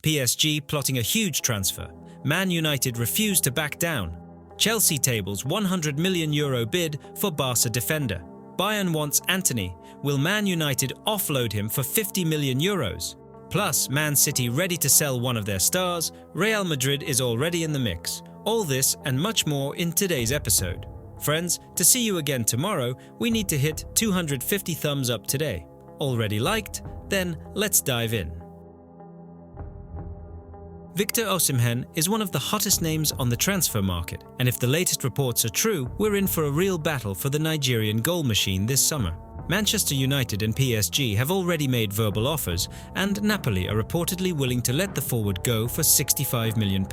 PSG plotting a huge transfer. Man United refused to back down. Chelsea tables €100 million bid for Barca defender. Bayern wants Antony. Will Man United offload him for €50 million? Plus, Man City ready to sell one of their stars. Real Madrid is already in the mix. All this and much more in today's episode. Friends, to see you again tomorrow, we need to hit 250 thumbs up today. Already liked? Then let's dive in. Victor Osimhen is one of the hottest names on the transfer market, and if the latest reports are true, we're in for a real battle for the Nigerian goal machine this summer. Manchester United and PSG have already made verbal offers, and Napoli are reportedly willing to let the forward go for £65 million.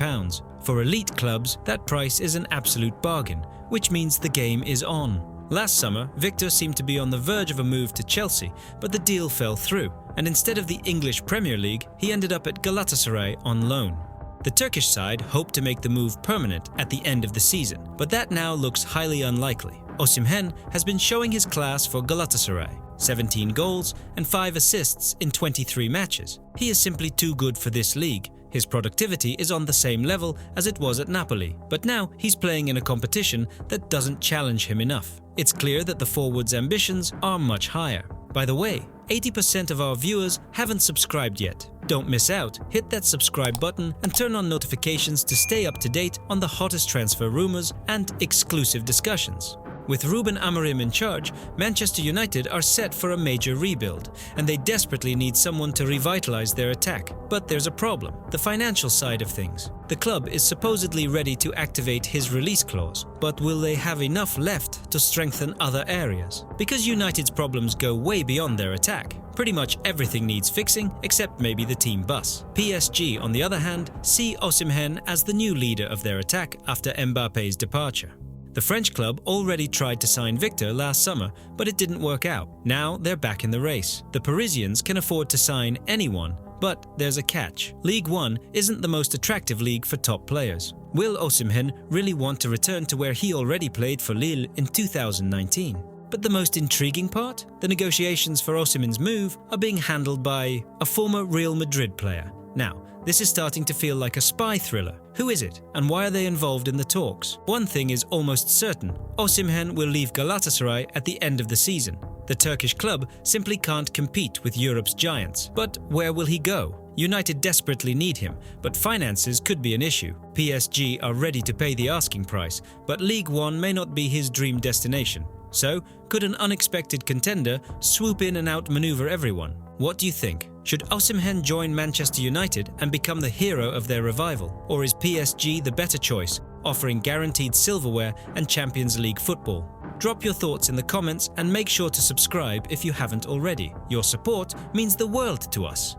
For elite clubs, that price is an absolute bargain, which means the game is on. Last summer, Victor seemed to be on the verge of a move to Chelsea, but the deal fell through, and instead of the English Premier League, he ended up at Galatasaray on loan. The Turkish side hoped to make the move permanent at the end of the season, but that now looks highly unlikely. Osimhen has been showing his class for Galatasaray, 17 goals and 5 assists in 23 matches. He is simply too good for this league. His productivity is on the same level as it was at Napoli, but now he's playing in a competition that doesn't challenge him enough. It's clear that the forward's ambitions are much higher. By the way, 80% of our viewers haven't subscribed yet. Don't miss out, hit that subscribe button and turn on notifications to stay up to date on the hottest transfer rumours and exclusive discussions. With Ruben Amorim in charge, Manchester United are set for a major rebuild, and they desperately need someone to revitalise their attack. But there's a problem: the financial side of things. The club is supposedly ready to activate his release clause, but will they have enough left to strengthen other areas? Because United's problems go way beyond their attack. Pretty much everything needs fixing, except maybe the team bus. PSG, on the other hand, see Osimhen as the new leader of their attack after Mbappe's departure. The French club already tried to sign Victor last summer, but it didn't work out. Now they're back in the race. The Parisians can afford to sign anyone, but there's a catch. Ligue 1 isn't the most attractive league for top players. Will Osimhen really want to return to where he already played for Lille in 2019? But the most intriguing part? The negotiations for Osimhen's move are being handled by a former Real Madrid player. Now, this is starting to feel like a spy thriller. Who is it, and why are they involved in the talks? One thing is almost certain: Osimhen will leave Galatasaray at the end of the season. The Turkish club simply can't compete with Europe's giants. But where will he go? United desperately need him, but finances could be an issue. PSG are ready to pay the asking price, but Ligue 1 may not be his dream destination. So, could an unexpected contender swoop in and outmaneuver everyone? What do you think? Should Osimhen join Manchester United and become the hero of their revival? Or is PSG the better choice, offering guaranteed silverware and Champions League football? Drop your thoughts in the comments and make sure to subscribe if you haven't already. Your support means the world to us.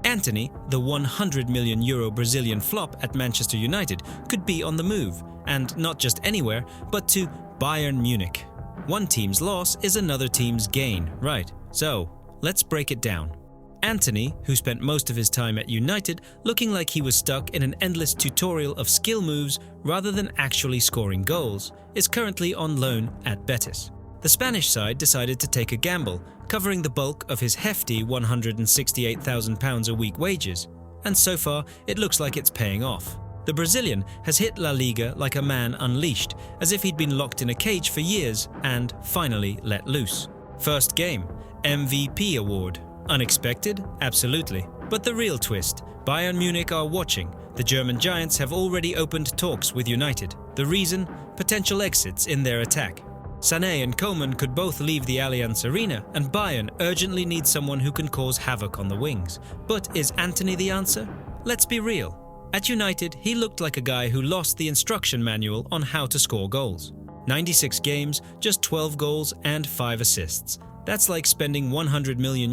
Antony, the €100 million Brazilian flop at Manchester United, could be on the move, and not just anywhere, but to Bayern Munich. One team's loss is another team's gain, right? So, let's break it down. Antony, who spent most of his time at United looking like he was stuck in an endless tutorial of skill moves rather than actually scoring goals, is currently on loan at Betis. The Spanish side decided to take a gamble, covering the bulk of his hefty £168,000 a week wages, and so far it looks like it's paying off. The Brazilian has hit La Liga like a man unleashed, as if he'd been locked in a cage for years and finally let loose. First game, MVP award. Unexpected? Absolutely. But the real twist: Bayern Munich are watching. The German giants have already opened talks with United. The reason? Potential exits in their attack. Sané and Coman could both leave the Allianz Arena, and Bayern urgently needs someone who can cause havoc on the wings. But is Antony the answer? Let's be real. At United, he looked like a guy who lost the instruction manual on how to score goals. 96 games, just 12 goals and 5 assists. That's like spending €100 million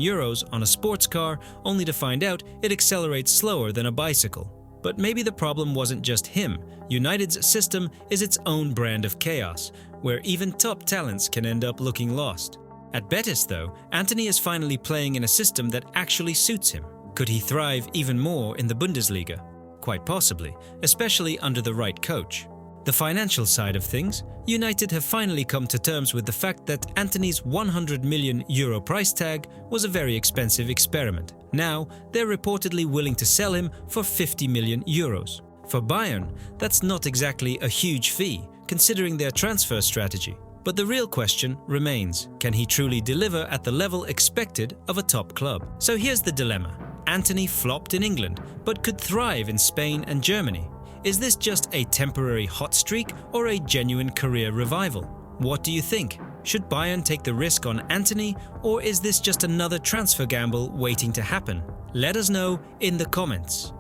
on a sports car only to find out it accelerates slower than a bicycle. But maybe the problem wasn't just him. United's system is its own brand of chaos, where even top talents can end up looking lost. At Betis, though, Antony is finally playing in a system that actually suits him. Could he thrive even more in the Bundesliga? Quite possibly, especially under the right coach. The financial side of things, United have finally come to terms with the fact that Antony's €100 million price tag was a very expensive experiment. Now, they're reportedly willing to sell him for 50 million euros. For Bayern, that's not exactly a huge fee, considering their transfer strategy. But the real question remains, can he truly deliver at the level expected of a top club? So here's the dilemma. Antony flopped in England, but could thrive in Spain and Germany. Is this just a temporary hot streak or a genuine career revival? What do you think? Should Bayern take the risk on Antony, or is this just another transfer gamble waiting to happen? Let us know in the comments.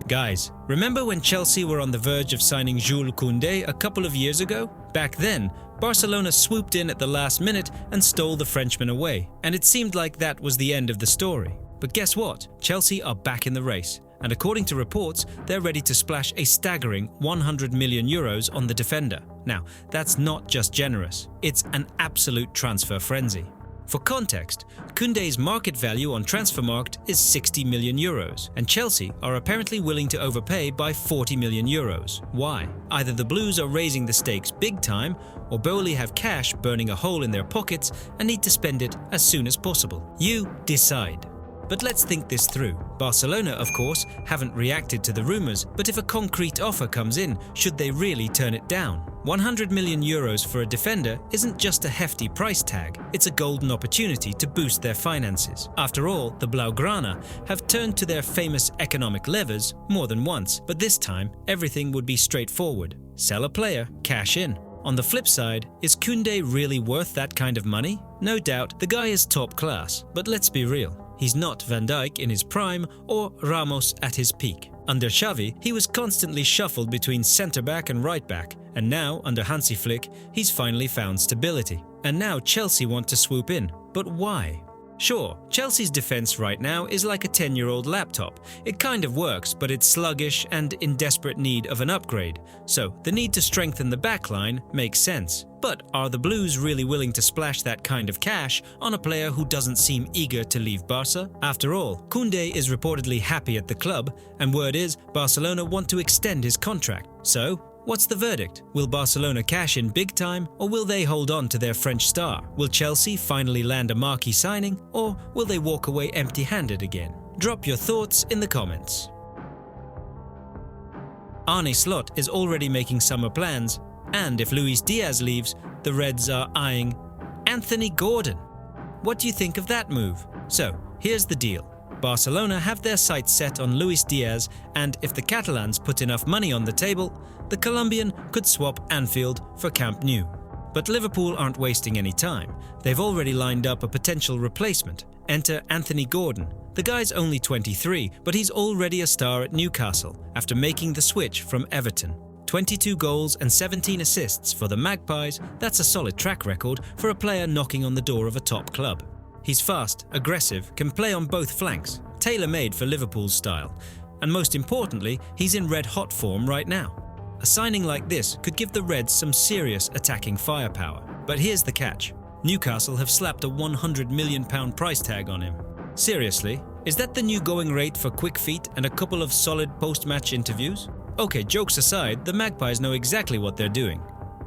Guys, remember when Chelsea were on the verge of signing Jules Koundé a couple of years ago? Back then, Barcelona swooped in at the last minute and stole the Frenchman away, and it seemed like that was the end of the story. But guess what? Chelsea are back in the race, and according to reports, they're ready to splash a staggering 100 million euros on the defender. Now, that's not just generous, it's an absolute transfer frenzy. For context, Koundé's market value on Transfermarkt is 60 million euros, and Chelsea are apparently willing to overpay by 40 million euros. Why? Either the Blues are raising the stakes big time, or Bowley have cash burning a hole in their pockets and need to spend it as soon as possible. You decide. But let's think this through. Barcelona, of course, haven't reacted to the rumours, but if a concrete offer comes in, should they really turn it down? 100 million euros for a defender isn't just a hefty price tag, it's a golden opportunity to boost their finances. After all, the Blaugrana have turned to their famous economic levers more than once, but this time everything would be straightforward. Sell a player, cash in. On the flip side, is Koundé really worth that kind of money? No doubt, the guy is top class, but let's be real. He's not Van Dijk in his prime or Ramos at his peak. Under Xavi, he was constantly shuffled between centre-back and right-back, and now, under Hansi Flick, he's finally found stability. And now Chelsea want to swoop in. But why? Sure, Chelsea's defence right now is like a 10-year-old laptop. It kind of works, but it's sluggish and in desperate need of an upgrade. So, the need to strengthen the backline makes sense. But are the Blues really willing to splash that kind of cash on a player who doesn't seem eager to leave Barca? After all, Koundé is reportedly happy at the club, and word is Barcelona want to extend his contract. So, what's the verdict? Will Barcelona cash in big time, or will they hold on to their French star? Will Chelsea finally land a marquee signing, or will they walk away empty-handed again? Drop your thoughts in the comments. Arne Slot is already making summer plans, and if Luis Diaz leaves, the Reds are eyeing Anthony Gordon. What do you think of that move? So, here's the deal. Barcelona have their sights set on Luis Diaz, and if the Catalans put enough money on the table, the Colombian could swap Anfield for Camp Nou. But Liverpool aren't wasting any time. They've already lined up a potential replacement. Enter Anthony Gordon. The guy's only 23, but he's already a star at Newcastle after making the switch from Everton. 22 goals and 17 assists for the Magpies, that's a solid track record for a player knocking on the door of a top club. He's fast, aggressive, can play on both flanks, tailor-made for Liverpool's style. And most importantly, he's in red-hot form right now. A signing like this could give the Reds some serious attacking firepower. But here's the catch. Newcastle have slapped a £100 million price tag on him. Seriously, is that the new going rate for quick feet and a couple of solid post-match interviews? Okay, jokes aside, the Magpies know exactly what they're doing.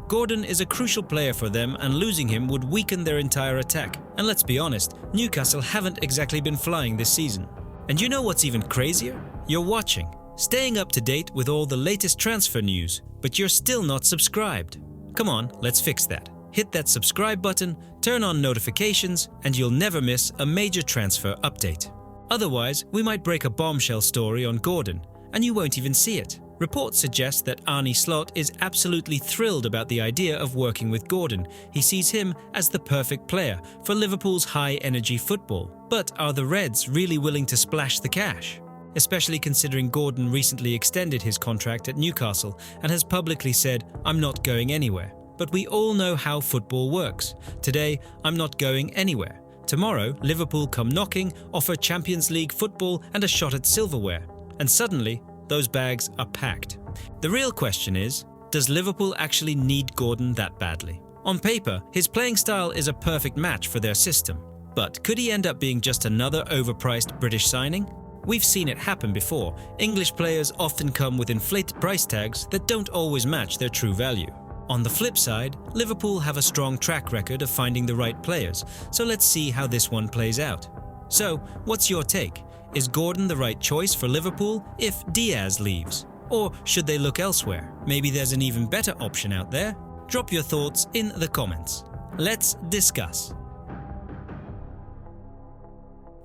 Gordon is a crucial player for them, and losing him would weaken their entire attack. And let's be honest, Newcastle haven't exactly been flying this season. And you know what's even crazier? You're watching, staying up to date with all the latest transfer news, but you're still not subscribed. Come on, let's fix that. Hit that subscribe button, turn on notifications, and you'll never miss a major transfer update. Otherwise, we might break a bombshell story on Gordon, and you won't even see it. Reports suggest that Arne Slot is absolutely thrilled about the idea of working with Gordon. He sees him as the perfect player for Liverpool's high-energy football. But are the Reds really willing to splash the cash? Especially considering Gordon recently extended his contract at Newcastle and has publicly said, "I'm not going anywhere." But we all know how football works. Today, I'm not going anywhere. Tomorrow, Liverpool come knocking, offer Champions League football and a shot at silverware. And suddenly, those bags are packed. The real question is, does Liverpool actually need Gordon that badly? On paper, his playing style is a perfect match for their system. But could he end up being just another overpriced British signing? We've seen it happen before. English players often come with inflated price tags that don't always match their true value. On the flip side, Liverpool have a strong track record of finding the right players, so let's see how this one plays out. So, what's your take? Is Gordon the right choice for Liverpool if Diaz leaves? Or should they look elsewhere? Maybe there's an even better option out there? Drop your thoughts in the comments. Let's discuss.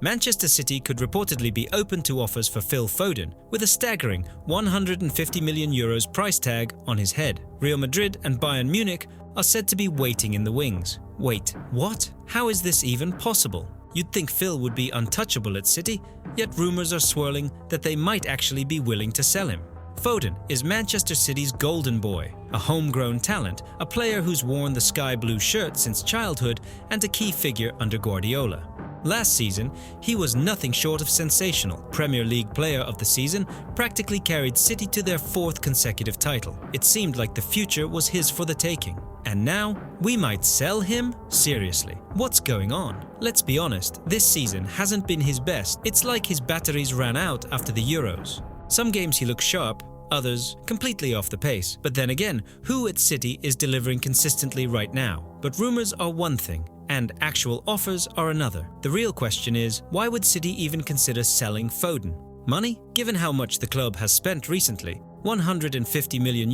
Manchester City could reportedly be open to offers for Phil Foden, with a staggering €150 million price tag on his head. Real Madrid and Bayern Munich are said to be waiting in the wings. Wait, what? How is this even possible? You'd think Phil would be untouchable at City, yet rumours are swirling that they might actually be willing to sell him. Foden is Manchester City's golden boy, a homegrown talent, a player who's worn the sky blue shirt since childhood and a key figure under Guardiola. Last season, he was nothing short of sensational. Premier League Player of the Season, practically carried City to their 4th consecutive title. It seemed like the future was his for the taking. And now, we might sell him? Seriously, what's going on? Let's be honest, this season hasn't been his best. It's like his batteries ran out after the Euros. Some games he looks sharp, others completely off the pace. But then again, who at City is delivering consistently right now? But rumours are one thing, and actual offers are another. The real question is, why would City even consider selling Foden? Money? Given how much the club has spent recently, €150 million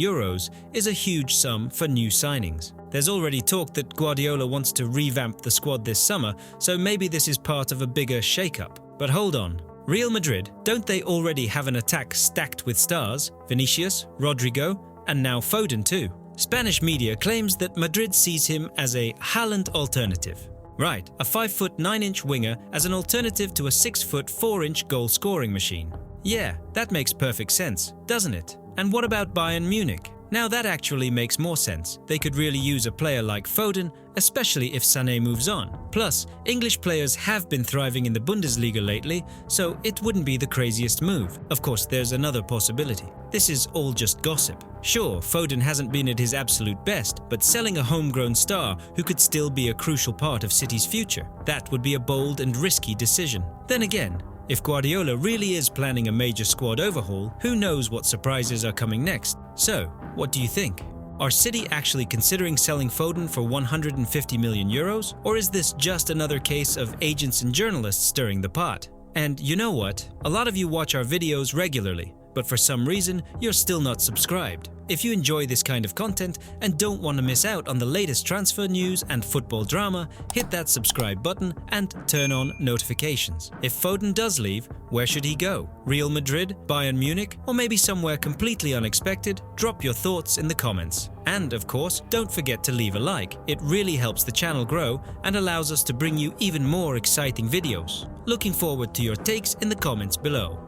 is a huge sum for new signings. There's already talk that Guardiola wants to revamp the squad this summer, so maybe this is part of a bigger shake-up. But hold on. Real Madrid, don't they already have an attack stacked with stars? Vinicius, Rodrigo, and now Foden too. Spanish media claims that Madrid sees him as a Haaland alternative. Right, a 5'9" winger as an alternative to a 6'4" goal-scoring machine. Yeah, that makes perfect sense, doesn't it? And what about Bayern Munich? Now that actually makes more sense. They could really use a player like Foden, especially if Sané moves on. Plus, English players have been thriving in the Bundesliga lately, so it wouldn't be the craziest move. Of course, there's another possibility. This is all just gossip. Sure, Foden hasn't been at his absolute best, but selling a homegrown star who could still be a crucial part of City's future, that would be a bold and risky decision. Then again, if Guardiola really is planning a major squad overhaul, who knows what surprises are coming next? So, what do you think? Are City actually considering selling Foden for €150 million? Or is this just another case of agents and journalists stirring the pot? And you know what? A lot of you watch our videos regularly, but for some reason, you're still not subscribed. If you enjoy this kind of content and don't want to miss out on the latest transfer news and football drama, hit that subscribe button and turn on notifications. If Foden does leave, where should he go? Real Madrid, Bayern Munich, or maybe somewhere completely unexpected? Drop your thoughts in the comments. And of course, don't forget to leave a like. It really helps the channel grow and allows us to bring you even more exciting videos. Looking forward to your takes in the comments below.